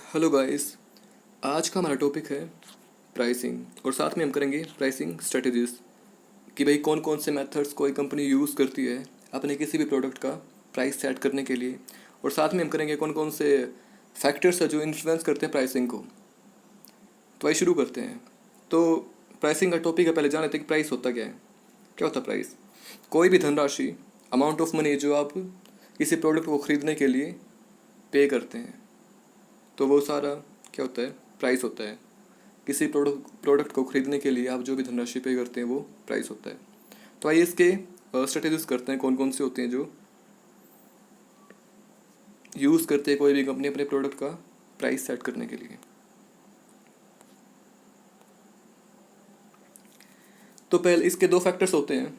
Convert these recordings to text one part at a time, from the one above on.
Hello guys. आज का हमारा टॉपिक है प्राइसिंग और साथ में हम करेंगे प्राइसिंग स्ट्रेटजीज कि भाई कौन कौन से मेथड्स कोई कंपनी यूज़ करती है अपने किसी भी प्रोडक्ट का प्राइस सेट करने के लिए। और साथ में हम करेंगे कौन कौन से फैक्टर्स है जो इन्फ्लुएंस करते हैं प्राइसिंग को। तो आइए शुरू करते हैं। तो प्राइसिंग का टॉपिक है, पहले जान लेते हैं कि प्राइस होता क्या है। क्या होता है प्राइस? कोई भी धनराशि, अमाउंट ऑफ मनी जो आप किसी प्रोडक्ट को ख़रीदने के लिए पे करते हैं, तो वो सारा क्या होता है? प्राइस होता है। किसी प्रोडक्ट को ख़रीदने के लिए आप जो भी धनराशि पे करते हैं वो प्राइस होता है। तो आइए इसके स्ट्रेटेजीज करते हैं कौन कौन से होते हैं जो यूज़ करते हैं कोई भी कंपनी अपने प्रोडक्ट का प्राइस सेट करने के लिए। तो पहले इसके दो फैक्टर्स होते हैं,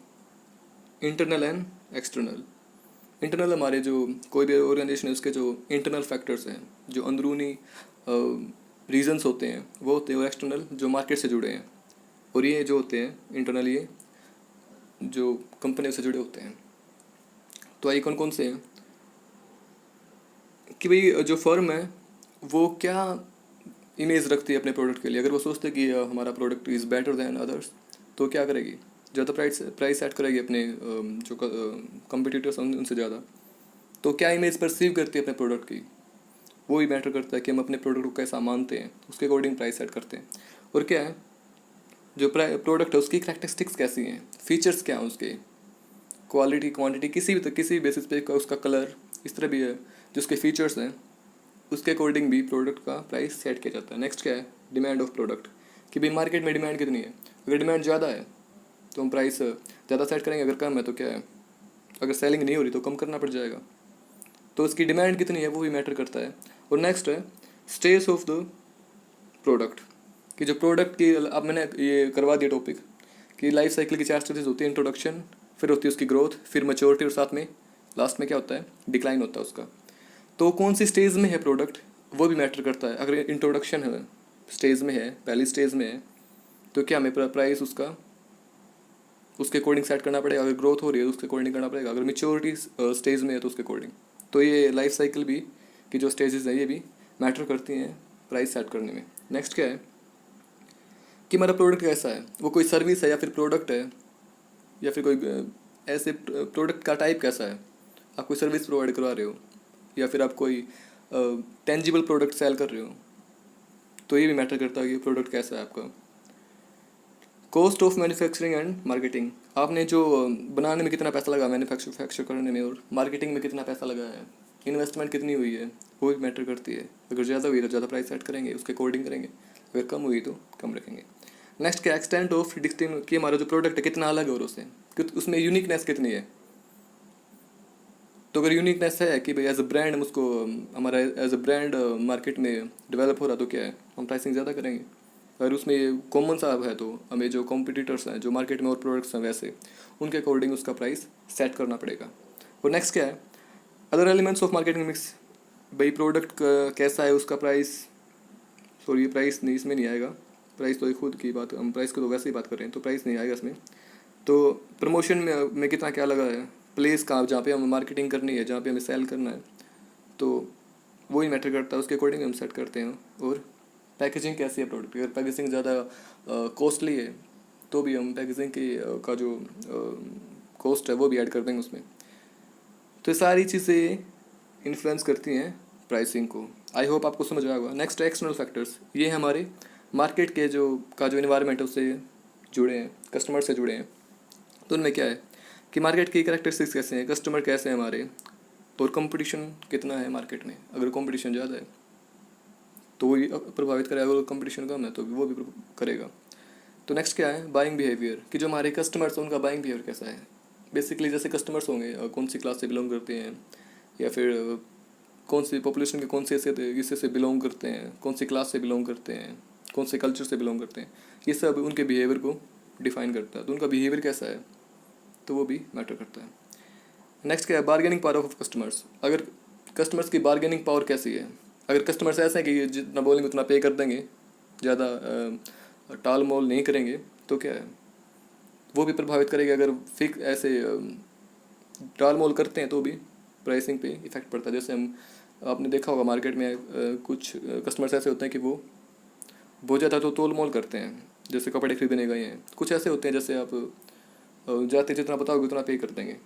इंटरनल एंड एक्सटर्नल। इंटरनल हमारे जो कोई भी ऑर्गेनाइजेशन है उसके जो इंटरनल फैक्टर्स हैं, जो अंदरूनी रीजंस होते हैं वो होते हैं, और एक्सटर्नल जो मार्केट से जुड़े हैं। और ये जो होते हैं इंटरनल, ये जो कंपनी से जुड़े होते हैं। तो आइए कौन कौन से हैं कि भाई जो फर्म है वो क्या इमेज रखती है अपने प्रोडक्ट के लिए। अगर वो सोचते हैं कि हमारा product is better than others, तो क्या करेगी? ज़्यादा प्राइस सेट करेगी अपने जो कंपटीटर्स हैं उनसे ज़्यादा। तो क्या इमेज परसीव करती है अपने प्रोडक्ट की, वो ही मैटर करता है कि हम अपने प्रोडक्ट को कैसा मानते हैं, उसके अकॉर्डिंग प्राइस सेट करते हैं। और क्या है, जो प्रोडक्ट है उसकी करैक्टरिस्टिक्स कैसी हैं, फीचर्स क्या हैं उसके, क्वालिटी क्वांटिटी, किसी भी बेसिस पे उसका कलर, इस तरह भी है जो उसके फीचर्स हैं उसके अकॉर्डिंग भी प्रोडक्ट का प्राइस सेट किया जाता है। नेक्स्ट क्या है, डिमांड ऑफ प्रोडक्ट, कि भाई मार्केट में डिमांड कितनी है। अगर डिमांड ज़्यादा है तो हम प्राइस ज़्यादा सेट करेंगे, अगर कम है तो क्या है, अगर सेलिंग नहीं हो रही तो कम करना पड़ जाएगा। तो उसकी डिमांड कितनी है वो भी मैटर करता है। और नेक्स्ट है स्टेज ऑफ द प्रोडक्ट, कि जो प्रोडक्ट की, अब मैंने ये करवा दिया टॉपिक कि लाइफ साइकिल की 4 स्टेजेस होती है। इंट्रोडक्शन, फिर होती है उसकी ग्रोथ, फिर मैच्योरिटी, और साथ में लास्ट में क्या होता है, डिक्लाइन होता है उसका। तो कौन सी स्टेज में है प्रोडक्ट वो भी मैटर करता है। अगर इंट्रोडक्शन है स्टेज में है, पहली स्टेज में है, तो क्या हमें प्राइस उसका उसके अकॉर्डिंग सेट करना पड़ेगा। अगर ग्रोथ हो रही है तो उसके अकॉर्डिंग करना पड़ेगा। अगर मेच्योरिटी स्टेज में है तो उसके अकॉर्डिंग। तो ये लाइफ साइकिल भी की जो स्टेजेस हैं ये भी मैटर करती हैं प्राइस सेट करने में। नेक्स्ट क्या है कि हमारा प्रोडक्ट कैसा है, वो कोई सर्विस है या फिर प्रोडक्ट है, या फिर कोई ऐसे प्रोडक्ट का टाइप कैसा है। आप कोई सर्विस प्रोवाइड करवा रहे हो या फिर आप कोई टेंजिबल प्रोडक्ट सेल कर रहे हो, तो ये भी मैटर करता है कि प्रोडक्ट कैसा है आपका। Cost of manufacturing and marketing, आपने जो बनाने में कितना पैसा लगा, मैन्युफैक्चर करने में, और मार्केटिंग में कितना पैसा लगा है, इन्वेस्टमेंट कितनी हुई है, वो भी मैटर करती है। अगर ज़्यादा हुई तो ज़्यादा प्राइस सेट करेंगे, उसके अकॉर्डिंग करेंगे। अगर कम हुई तो कम रखेंगे। नेक्स्ट क्या, एक्सटेंट ऑफ डिस्टिंग, कि हमारा जो प्रोडक्ट है कितना अलग है और उससे, उसमें यूनिकनेस कितनी है। तो अगर यूनिकनेस है कि भाई एज अ ब्रांड हम उसको, हमारा एज अ ब्रांड मार्केट में डेवलप हो रहा, तो क्या है, हम प्राइसिंग ज़्यादा करेंगे। अगर उसमें कॉमन सा है तो हमें जो कॉम्पिटिटर्स हैं जो मार्केट में और प्रोडक्ट्स हैं वैसे, उनके अकॉर्डिंग उसका प्राइस सेट करना पड़ेगा। और नेक्स्ट क्या है, other elements of marketing mix, भाई प्रोडक्ट कैसा है उसका प्राइस, सॉरी प्राइस नहीं इसमें नहीं आएगा, प्राइस तो एक खुद की बात, हम प्राइस को तो वैसे ही बात कर रहे हैं तो प्राइस नहीं आएगा इसमें। तो प्रमोशन में कितना क्या लगा है, प्लेस कहाँ जहाँ पे हमें मार्केटिंग करनी है, जहाँ पे हमें सेल करना है, तो वही मैटर करता है, उसके अकॉर्डिंग हम सेट करते हैं। और पैकेजिंग कैसी है प्रोडक्ट, अगर पैकेजिंग ज़्यादा कॉस्टली है तो भी हम पैकेजिंग की का जो कॉस्ट है वो भी ऐड कर देंगे उसमें। तो ये सारी चीज़ें इन्फ्लुएंस करती हैं प्राइसिंग को। आई होप आपको समझ आया होगा। नेक्स्ट एक्सटर्नल फैक्टर्स, ये हमारे मार्केट के जो इन्वायरमेंट है उससे जुड़े हैं, कस्टमर से जुड़े हैं। तो उनमें क्या है कि मार्केट की कैरेक्टरिस्टिक्स कैसे हैं, कस्टमर कैसे हैं हमारे, और कंपटीशन कितना है मार्केट में। अगर कंपटीशन ज़्यादा है तो वो प्रभावित करेगा, अगर कंपटीशन कम है तो वो भी करेगा। तो नेक्स्ट क्या है, बाइंग बिहेवियर, कि जो हमारे कस्टमर्स हैं उनका बाइंग बिहेवियर कैसा है। बेसिकली जैसे कस्टमर्स होंगे कौन सी क्लास से बिलोंग करते हैं, या फिर कौन सी पॉपुलेशन के कौन से हिस्से से बिलोंग करते हैं, कौन सी क्लास से बिलोंग करते हैं, कौन से कल्चर से बिलोंग करते हैं, ये सब उनके बिहेवियर को डिफाइन करता है। तो उनका बिहेवियर कैसा है तो वो भी मैटर करता है। नेक्स्ट क्या है, बार्गेनिंग पावर ऑफ कस्टमर्स, अगर कस्टमर्स की बार्गेनिंग पावर कैसी है। अगर कस्टमर्स ऐसे हैं कि जितना बोलेंगे उतना पे कर देंगे, ज़्यादा टाल मोल नहीं करेंगे, तो क्या है वो भी प्रभावित करेगा। अगर फिक्स ऐसे टाल मोल करते हैं तो भी प्राइसिंग पे इफेक्ट पड़ता है। जैसे हम आपने देखा होगा मार्केट में कुछ कस्टमर्स ऐसे होते हैं कि वो बहुत ज़्यादा तो तोल मोल करते हैं, जैसे कपड़े खरीदने गए हैं। कुछ ऐसे होते हैं जैसे आप जाते जितना बताओगे उतना पे कर देंगे।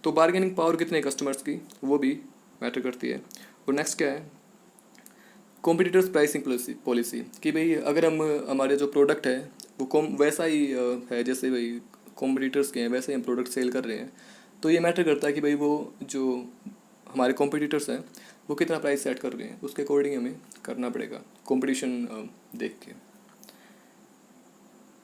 तो बार्गेनिंग पावर कितनी है कस्टमर्स की, वो भी मैटर करती है। और नेक्स्ट क्या है, कॉम्पिटिटर्स प्राइसिंग पॉलिसी, कि भाई अगर हम हमारे जो प्रोडक्ट है वो वैसा ही है जैसे भाई कॉम्पिटिटर्स के हैं, वैसे ही हम प्रोडक्ट सेल कर रहे हैं, तो ये मैटर करता है कि भाई वो जो हमारे कॉम्पिटिटर्स हैं वो कितना प्राइस सेट कर रहे हैं, उसके अकॉर्डिंग हमें करना पड़ेगा कंपटीशन देख के।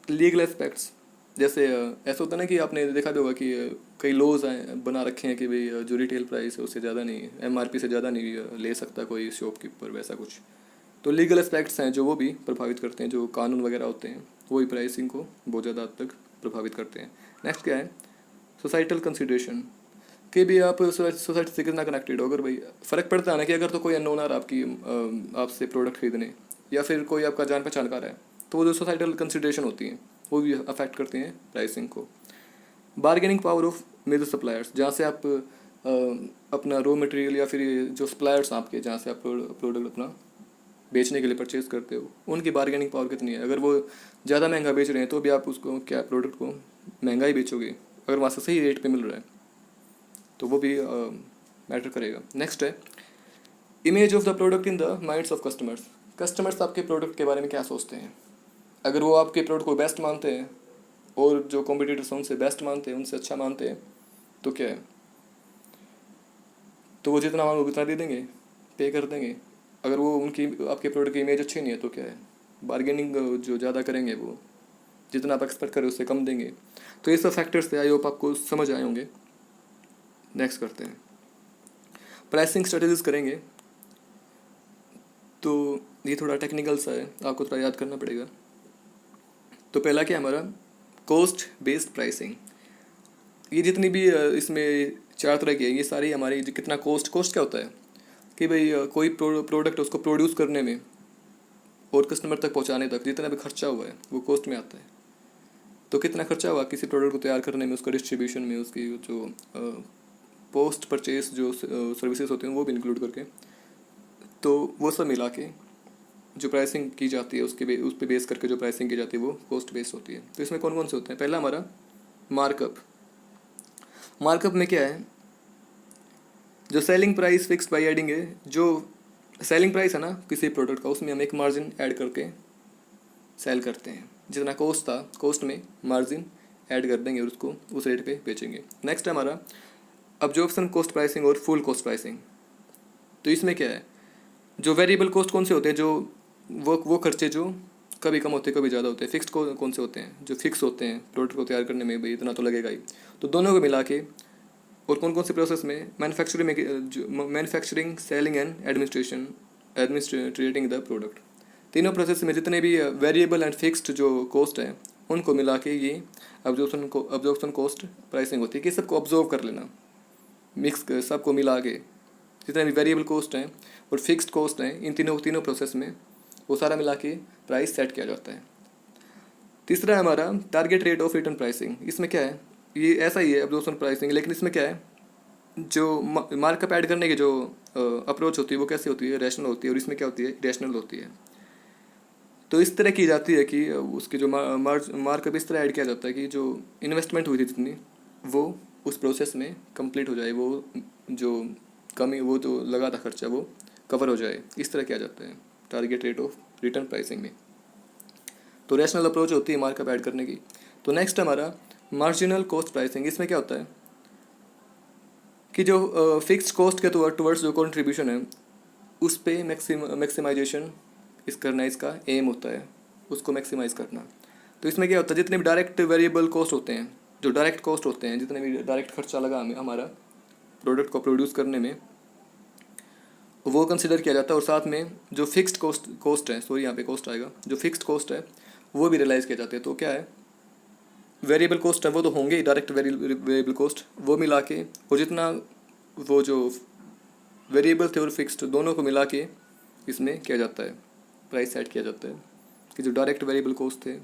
लीगल एस्पेक्ट्स, जैसे ऐसा होता है ना कि आपने देखा भी होगा कि कई लॉज बना रखे हैं कि भाई जो रिटेल प्राइस है उससे ज़्यादा नहीं, एमआरपी से ज़्यादा नहीं ले सकता कोई शॉपकीपर, वैसा कुछ। तो लीगल एस्पेक्ट्स हैं जो वो भी प्रभावित करते हैं, जो कानून वगैरह होते हैं वो भी प्राइसिंग को बहुत ज़्यादा हद तक प्रभावित करते हैं। नेक्स्ट क्या है, सोसाइटल कंसिडरेशन, कि भी आप सोसाइटी से कितना कनेक्टेड हो। अगर भाई फ़र्क पड़ता है ना कि अगर तो कोई अननोन आ रहा आपकी आपसे प्रोडक्ट खरीदने, या फिर कोई आपका जान पहचान का रहा है, तो वो जो सोसाइटल कंसिडरेशन होती हैं वो भी अफेक्ट करती हैं प्राइसिंग को। Bargaining power of major suppliers, जहाँ से आप अपना रॉ मटेरियल या फिर जो सप्लायर्स आपके जहाँ से आप प्रोडक्ट अपना बेचने के लिए परचेज करते हो, उनकी बार्गेनिंग पावर कितनी है। अगर वो ज़्यादा महंगा बेच रहे हैं तो भी आप उसको क्या प्रोडक्ट को महंगा ही बेचोगे, अगर वहाँ से सही रेट पे मिल रहा है तो वो भी मैटर करेगा। नेक्स्ट है image of the product in the minds of customers, customers आपके प्रोडक्ट के बारे में क्या सोचते हैं। अगर वो आपके प्रोडक्ट को बेस्ट मानते हैं और जो कॉम्पिटिटर्स उनसे बेस्ट मानते हैं, उनसे अच्छा मानते हैं, तो क्या है, तो वो जितना मांगो उतना दे देंगे, पे कर देंगे। अगर वो उनकी आपके प्रोडक्ट की इमेज अच्छी नहीं है तो क्या है, बार्गेनिंग जो ज़्यादा करेंगे, वो जितना आप एक्सपेक्ट करें उससे कम देंगे। तो ये सब फैक्टर्स थे, आई होप आपको समझ आए होंगे। नेक्स्ट करते हैं, प्राइसिंग स्ट्रेटजीज करेंगे। तो ये थोड़ा टेक्निकल सा है, आपको थोड़ा याद करना पड़ेगा। तो पहला क्या है हमारा, कॉस्ट बेस्ड प्राइसिंग। ये जितनी भी इसमें 4 तरह की है, ये सारी हमारी कितना कॉस्ट क्या होता है कि भाई कोई प्रोडक्ट उसको प्रोड्यूस करने में और कस्टमर तक पहुंचाने तक जितना भी खर्चा हुआ है वो कॉस्ट में आता है। तो कितना खर्चा हुआ किसी प्रोडक्ट को तैयार करने में, उसका डिस्ट्रीब्यूशन में, उसकी जो पोस्ट परचेस जो सर्विसेज होती हैं वो भी इंक्लूड करके, तो वो सब मिला के जो प्राइसिंग की जाती है उस पे बेस करके जो प्राइसिंग की जाती है वो कॉस्ट बेस्ड होती है। तो इसमें कौन कौन से होते हैं, पहला हमारा मार्कअप। मार्कअप में क्या है, जो selling price fixed by adding है, जो सेलिंग प्राइस है ना किसी प्रोडक्ट का, उसमें हम एक मार्जिन ऐड करके सेल करते हैं। जितना कॉस्ट था कॉस्ट में मार्जिन ऐड कर देंगे और उसको उस रेट पे बेचेंगे। नेक्स्ट है हमारा अब्जॉर्प्शन कॉस्ट प्राइसिंग और फुल कॉस्ट प्राइसिंग। तो इसमें क्या है, जो वेरिएबल कॉस्ट कौन से होते हैं, जो वो खर्चे जो कभी कम होते हैं कभी ज़्यादा होते हैं। फिक्स्ड कौन से होते हैं, जो फिक्स होते हैं प्रोडक्ट को तैयार करने में भाई इतना तो लगेगा ही। तो दोनों को मिला के, और कौन कौन से प्रोसेस में, manufacturing selling and administrating the product, तीनों प्रोसेस में जितने भी वेरिएबल एंड फिक्स्ड जो कॉस्ट है उनको मिला के ये अब्जॉर्प्शन कॉस्ट प्राइसिंग होती है। कि सबको ऑब्जर्व कर लेना, मिक्स सबको मिला के जितने भी वेरिएबल कॉस्ट हैं और फिक्स्ड कॉस्ट हैं, इन तीनों प्रोसेस में वो सारा मिला के प्राइस सेट किया जाता है। तीसरा है हमारा target rate of return pricing. इसमें क्या है, ये ऐसा ही है अब्जॉर्प्शन प्राइसिंग, लेकिन इसमें क्या है, जो मार्कअप ऐड करने की जो अप्रोच होती है वो कैसे होती है, रैशनल होती है, और इसमें क्या होती है, रैशनल होती है। तो इस तरह की जाती है कि उसकी जो मार्कअप इस तरह ऐड किया जाता है कि जो इन्वेस्टमेंट हुई थी जितनी, वो उस प्रोसेस में कंप्लीट हो जाए, वो जो कमी, वो जो लगा था खर्चा वो कवर हो जाए। इस तरह किया जाता है target rate of return pricing में। तो रैशनल अप्रोच होती है मार्कअप ऐड करने की। तो नेक्स्ट हमारा मार्जिनल कॉस्ट प्राइसिंग। इसमें क्या होता है कि जो फिक्स्ड कॉस्ट के टुवर्ड्स जो कंट्रीब्यूशन है उस पर मैक्सिमाइजेशन इस करना, इसका एम होता है उसको मैक्सिमाइज करना। तो इसमें क्या होता है, जितने भी डायरेक्ट वेरिएबल कॉस्ट होते हैं, जो डायरेक्ट कॉस्ट होते हैं, जितने भी डायरेक्ट खर्चा लगा हमें हमारा प्रोडक्ट को प्रोड्यूस करने में, वो कंसिडर किया जाता है। और साथ में जो फिक्स्ड कॉस्ट है, सॉरी यहाँ पे कॉस्ट आएगा, जो फिक्स्ड कॉस्ट है वो भी रियलाइज़ किए जाते हैं। तो क्या है, वेरिएबल कॉस्ट है वो तो होंगे ही, डायरेक्ट वेरिएबल कॉस्ट वो मिला के, और जितना वो जो वेरिएबल थे और फिक्स्ड दोनों को मिला के इसमें किया जाता है, प्राइस सेट किया जाता है। कि जो डायरेक्ट वेरिएबल कॉस्ट थे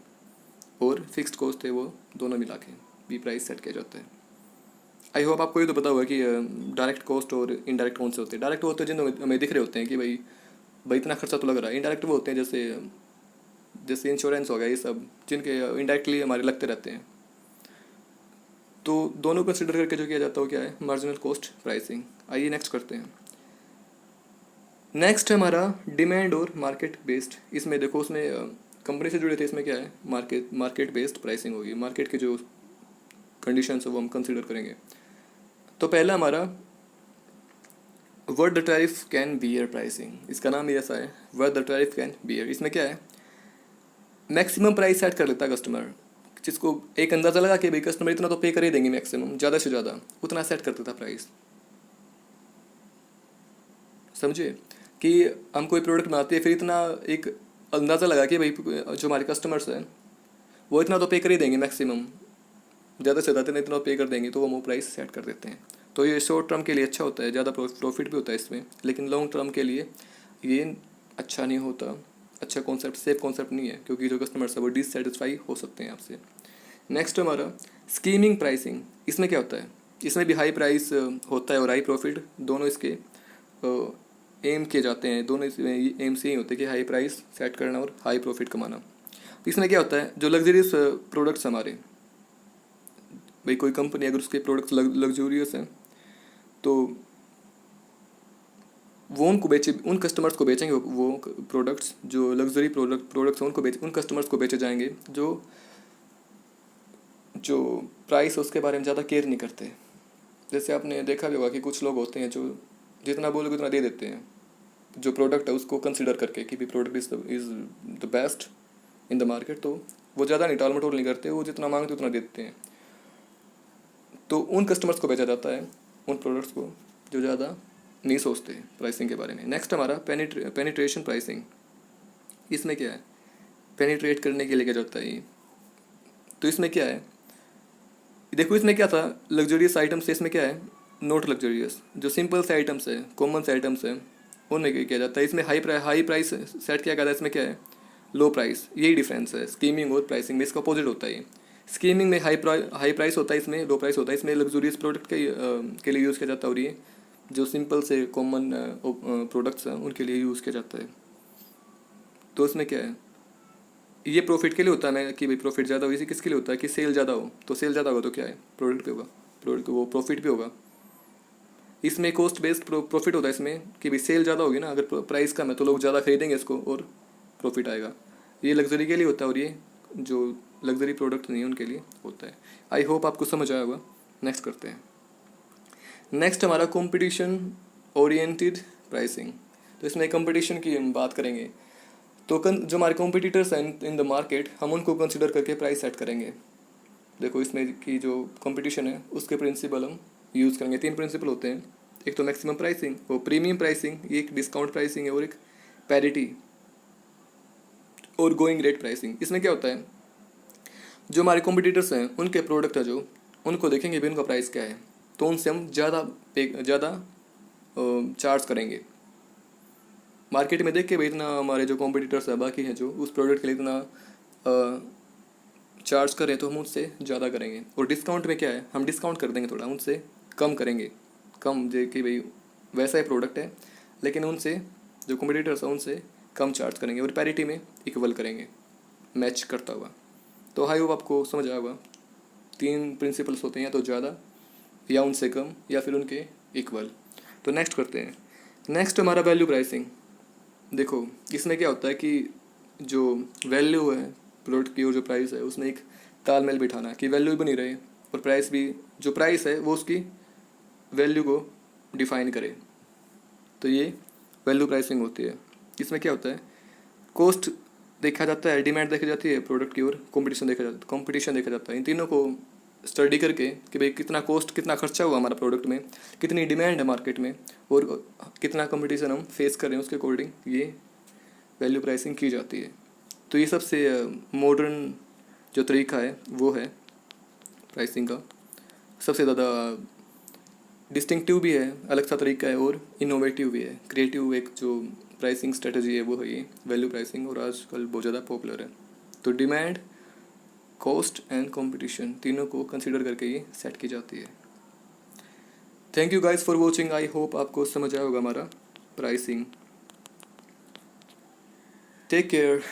और फिक्स्ड कॉस्ट थे वो दोनों मिला के भी प्राइस सेट किया जाता है। आई होप आपको ये तो पता होगा कि डायरेक्ट कॉस्ट और इनडायरेक्ट कौन से होते हैं। डायरेक्ट वो होते हैं जिन हमें दिख रहे होते हैं कि भाई भाई इतना खर्चा तो लग रहा है। इनडायरेक्ट वो होते हैं जैसे जैसे इंश्योरेंस हो गया, ये सब जिनके इनडायरेक्टली हमारे लगते रहते हैं। तो दोनों को कंसिडर करके जो किया जाता है वो क्या है, मार्जिनल कॉस्ट प्राइसिंग। आइए नेक्स्ट करते हैं। नेक्स्ट है हमारा डिमांड और मार्केट बेस्ड। इसमें देखो उसमें कंपनी से जुड़े थे, इसमें क्या है, मार्केट बेस्ड प्राइसिंग होगी। मार्केट के जो कंडीशंस है वो हम कंसिडर करेंगे। तो पहला हमारा what the tariff can bear pricing, इसका नाम ही ऐसा है, what the tariff can bear. इसमें क्या है, मैक्सिमम प्राइस सेट कर लेता है कस्टमर, जिसको एक अंदाज़ा लगा कि भाई कस्टमर इतना तो पे कर ही देंगे, मैक्सिमम ज़्यादा से ज़्यादा उतना सेट कर देता प्राइस। समझे कि हम कोई प्रोडक्ट बनाते हैं, फिर इतना एक अंदाज़ा लगा कि भाई जो हमारे कस्टमर्स हैं वो इतना तो पे कर ही देंगे, मैक्सिमम ज़्यादा से ज़्यादा इतना पे कर देंगे, तो वो प्राइस सेट कर देते हैं। तो ये शॉर्ट टर्म के लिए अच्छा होता है, ज़्यादा प्रॉफिट भी होता है इसमें, लेकिन लॉन्ग टर्म के लिए ये अच्छा नहीं होता, अच्छा कॉन्सेप्ट, सेफ कॉन्सेप्ट नहीं है, क्योंकि जो कस्टमर्स है वो डिससेटिस्फाई हो सकते हैं आपसे। नेक्स्ट हमारा स्कीमिंग प्राइसिंग। इसमें क्या होता है, इसमें भी हाई प्राइस होता है और हाई प्रॉफिट, दोनों इसके एम किए जाते हैं। दोनों इसमें एम से ही होते हैं कि हाई प्राइस सेट करना और हाई प्रॉफिट कमाना। इसमें क्या होता है, जो लग्जरियस प्रोडक्ट्स हमारे, भाई कोई कंपनी अगर उसके प्रोडक्ट्स लग्जूरियस हैं तो वो उनको बेचे, उन कस्टमर्स को बेचेंगे वो प्रोडक्ट्स, जो लग्जरी प्रोडक्ट्स हैं उनको उन कस्टमर्स को बेचे जाएंगे जो जो प्राइस उसके बारे में ज़्यादा केयर नहीं करते। जैसे आपने देखा भी होगा कि कुछ लोग होते हैं जो जितना बोलोगे उतना दे देते हैं, जो प्रोडक्ट है उसको कंसिडर करके कि भी product is the best in the market, तो वो ज़्यादा नहीं, टाल मटोल नहीं करते, वो जितना मांगते उतना देते हैं। तो उन कस्टमर्स को बेचा जाता है, उन प्रोडक्ट्स को जो ज़्यादा नहीं सोचते प्राइसिंग के बारे में। नेक्स्ट हमारा पेनिट्रेशन प्राइसिंग। इसमें क्या है, पेनिट्रेट करने के लिए क्या जाता है ये। तो इसमें क्या है, देखो इसमें क्या था, लग्जरियस आइटम्स से इसमें क्या है, नॉट लग्जरियस, जो सिंपल से आइटम्स है, कॉमन से आइटम्स है, उनमें किया जाता है। इसमें हाई प्राइस सेट किया गया था, इसमें क्या है, लो प्राइस। यही डिफरेंस है स्कीमिंग और प्राइसिंग में, इसका अपोजिट होता है। स्कीमिंग में हाई प्राइस होता है, इसमें लो प्राइस होता है। इसमें लग्जूरियस प्रोडक्ट के लिए यूज़ किया जाता है, और ये जो सिंपल से कॉमन प्रोडक्ट्स हैं उनके लिए यूज़ किया जाता है। तो इसमें क्या है, ये प्रॉफिट के लिए होता है ना, कि भाई प्रॉफिट ज़्यादा हो। इसी किसके लिए होता है कि सेल ज़्यादा हो, तो सेल ज़्यादा होगा तो क्या है, प्रोडक्ट पे होगा, प्रोडक्ट वो प्रॉफिट भी होगा। इसमें कॉस्ट बेस्ड प्रॉफिट होता है इसमें, कि भाई सेल ज़्यादा होगी ना, अगर प्राइस कम है तो लोग ज़्यादा खरीदेंगे इसको और प्रॉफिट आएगा। ये लग्जरी के लिए होता है, और ये जो लग्जरी प्रोडक्ट नहीं है उनके लिए होता है। आई होप आपको समझ आया होगा। नेक्स्ट करते हैं। नेक्स्ट हमारा कंपटीशन ओरिएंटेड प्राइसिंग। तो इसमें कंपटीशन की हम बात करेंगे। तो जो हमारे कॉम्पिटिटर्स हैं इन द मार्केट, हम उनको कंसिडर करके प्राइस सेट करेंगे। देखो इसमें की जो कंपटीशन है उसके प्रिंसिपल हम यूज़ करेंगे। 3 प्रिंसिपल होते हैं, एक तो मैक्सिमम प्राइसिंग, वो प्रीमियम प्राइसिंग, एक डिस्काउंट प्राइसिंग है, और एक पैरिटी और गोइंग रेट प्राइसिंग। इसमें क्या होता है, जो हमारे कॉम्पिटिटर्स हैं उनके प्रोडक्ट है जो, उनको देखेंगे भी उनका प्राइस क्या है, तो उनसे हम ज़्यादा चार्ज करेंगे। मार्केट में देख के भाई इतना हमारे जो कॉम्पिटिटर्स है बाकी हैं जो उस प्रोडक्ट के लिए इतना चार्ज करें, तो हम उससे ज़्यादा करेंगे। और डिस्काउंट में क्या है, हम डिस्काउंट कर देंगे, थोड़ा उनसे कम करेंगे, कम जो कि भाई वैसा ही प्रोडक्ट है लेकिन उनसे जो कॉम्पिटिटर्स हैं उनसे कम चार्ज करेंगे, और पैरिटी में इक्वल करेंगे, मैच करता हुआ। तो हाई होप आपको समझ आया होगा। 3 प्रिंसिपल्स होते हैं, या तो ज़्यादा, या उनसे कम, या फिर उनके इक्वल। तो नेक्स्ट करते हैं। नेक्स्ट हमारा वैल्यू प्राइसिंग। देखो इसमें क्या होता है कि जो वैल्यू है प्रोडक्ट की और जो प्राइस है उसमें एक तालमेल बिठाना है, कि वैल्यू भी बनी रहे और प्राइस भी, जो प्राइस है वो उसकी वैल्यू को डिफाइन करे। तो ये वैल्यू प्राइसिंग होती है। इसमें क्या होता है, कॉस्ट देखा जाता है, डिमांड देखी जाती है प्रोडक्ट की, और कंपटीशन देखा जाता है। इन तीनों को स्टडी करके कि भाई कितना कॉस्ट, कितना खर्चा हुआ हमारा प्रोडक्ट में, कितनी डिमांड है मार्केट में, और कितना कंपटीशन हम फेस कर रहे हैं, उसके अकॉर्डिंग ये वैल्यू प्राइसिंग की जाती है। तो ये सबसे मॉडर्न जो तरीका है वो है प्राइसिंग का, सबसे ज़्यादा डिस्टिंक्टिव भी है, अलग सा तरीका है, और इनोवेटिव भी है, क्रिएटिव एक जो प्राइसिंग स्ट्रेटजी है वो है ये वैल्यू प्राइसिंग, और आजकल बहुत ज़्यादा पॉपुलर है। तो डिमांड, कॉस्ट एंड कंपटीशन तीनों को कंसीडर करके ये सेट की जाती है। Thank you guys for watching, I hope आपको समझ आया होगा हमारा प्राइसिंग। Take care.